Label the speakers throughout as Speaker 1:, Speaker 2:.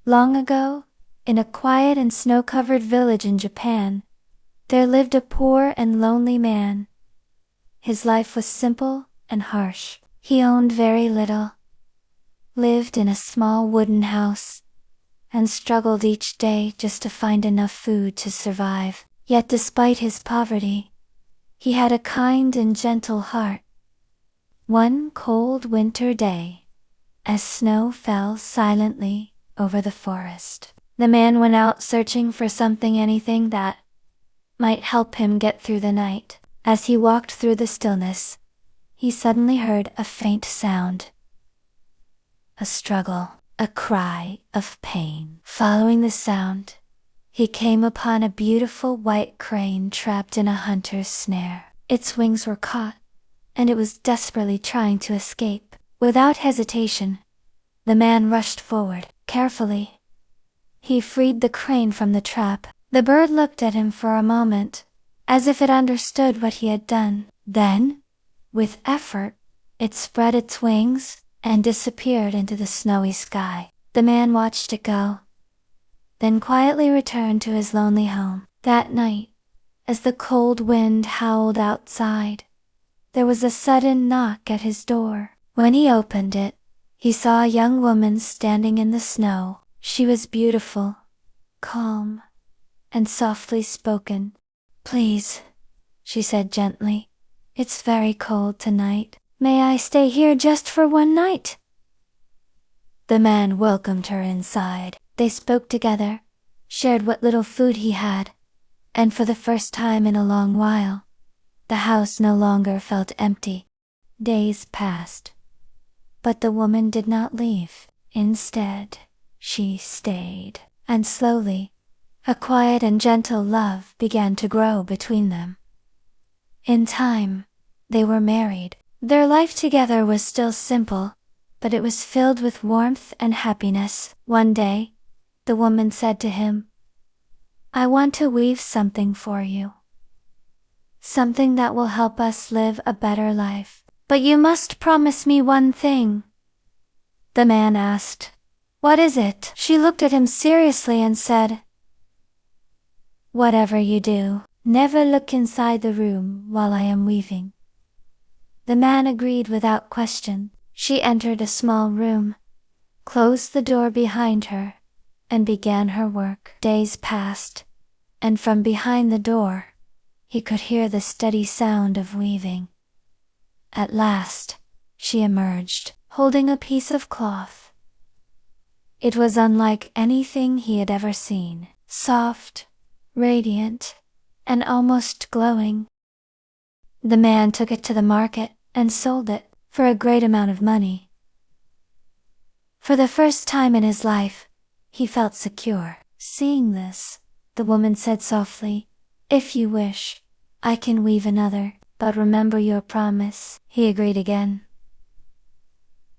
Speaker 1: Long ago, in a quiet and snow-covered village in Japan, there lived a poor and lonely man. His life was simple and harsh. He owned very little, lived in a small wooden house, and struggled each day just to find enough food to survive. Yet despite his poverty, he had a kind and gentle heart. One cold winter day, as snow fell silently over the forest, the man went out searching for anything that might help him get through the night. As he walked through the stillness, he suddenly heard a faint sound. A struggle, a cry of pain. Following the sound, he came upon a beautiful white crane trapped in a hunter's snare. Its wings were caught, and it was desperately trying to escape. Without hesitation, the man rushed forward. Carefully, he freed the crane from the trap. The bird looked at him for a moment, as if it understood what he had done. Then, with effort, it spread its wings and disappeared into the snowy sky. The man watched it go, then quietly returned to his lonely home. That night, as the cold wind howled outside, there was a sudden knock at his door. When he opened it, he saw a young woman standing in the snow. She was beautiful, calm, and softly spoken. "Please," she said gently, "it's very cold tonight. May I stay here just for one night?" The man welcomed her inside. They spoke together, shared what little food he had, and for the first time in a long while, the house no longer felt empty. Days passed, but the woman did not leave. Instead, she stayed, and slowly, a quiet and gentle love began to grow between them. In time, they were married. Their life together was still simple, but it was filled with warmth and happiness. One day, the woman said to him, "I want to weave something for you. Something that will help us live a better life. But you must promise me one thing." The man asked, "What is it?" She looked at him seriously and said, "Whatever you do, never look inside the room while I am weaving." The man agreed without question. She entered a small room, closed the door behind her, and began her work. Days passed, and from behind the door, he could hear the steady sound of weaving. At last, she emerged, holding a piece of cloth. It was unlike anything he had ever seen. Soft, radiant, and almost glowing. The man took it to the market and sold it for a great amount of money. For the first time in his life, he felt secure. Seeing this, the woman said softly, "If you wish, I can weave another, but remember your promise." He agreed again.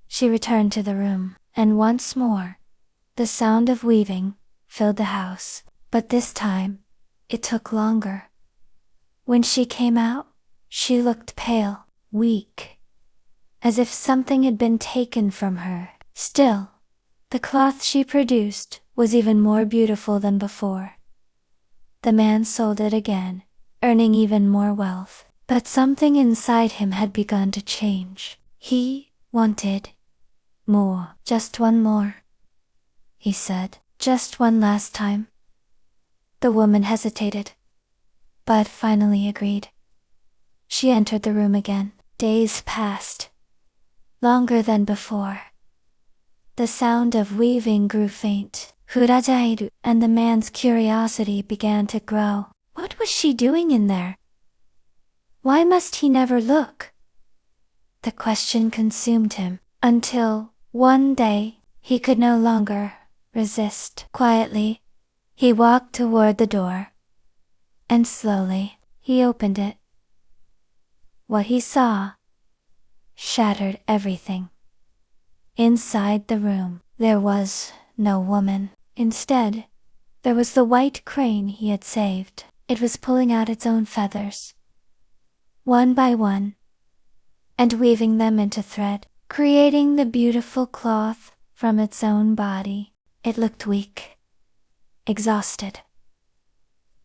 Speaker 1: She returned to the room, and once more, the sound of weaving filled the house. But this time, it took longer. When she came out, she looked pale, weak, as if something had been taken from her. Still, the cloth she produced was even more beautiful than before. The man sold it again, earning even more wealth. But something inside him had begun to change. He wanted more. "Just one more," he said. "Just one last time." The woman hesitated, but finally agreed. She entered the room again. Days passed, longer than before. The sound of weaving grew faint, "Furajairu," and the man's curiosity began to grow. What was she doing in there? Why must he never look? The question consumed him, until, one day, he could no longer resist. Quietly, he walked toward the door, and slowly, he opened it. What he saw shattered everything. Inside the room, there was no woman. Instead, there was the white crane he had saved. It was pulling out its own feathers, one by one, and weaving them into thread, creating the beautiful cloth from its own body. It looked weak, exhausted,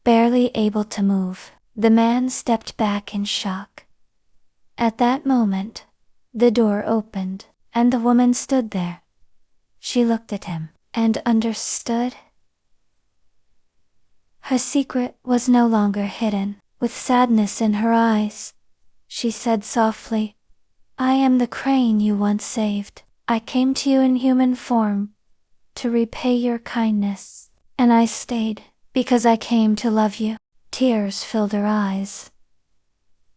Speaker 1: barely able to move. The man stepped back in shock. At that moment, the door opened, and the woman stood there. She looked at him, and understood. Her secret was no longer hidden. With sadness in her eyes, she said softly, "I am the crane you once saved. I came to you in human form, to repay your kindness, and I stayed, because I came to love you." Tears filled her eyes.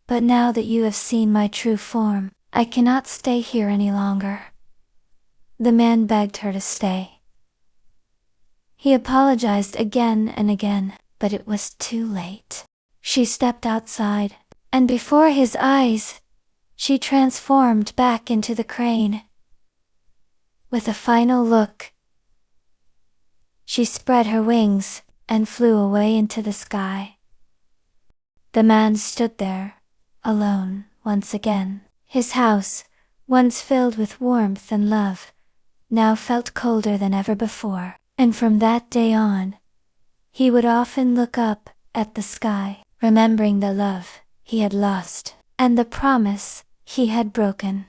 Speaker 1: "But now that you have seen my true form, I cannot stay here any longer." The man begged her to stay. He apologized again and again, but it was too late. She stepped outside, and before his eyes, she transformed back into the crane. With a final look, she spread her wings and flew away into the sky. The man stood there, alone, once again. His house, once filled with warmth and love, now felt colder than ever before. And from that day on, he would often look up at the sky, remembering the love he had lost and the promise he had broken.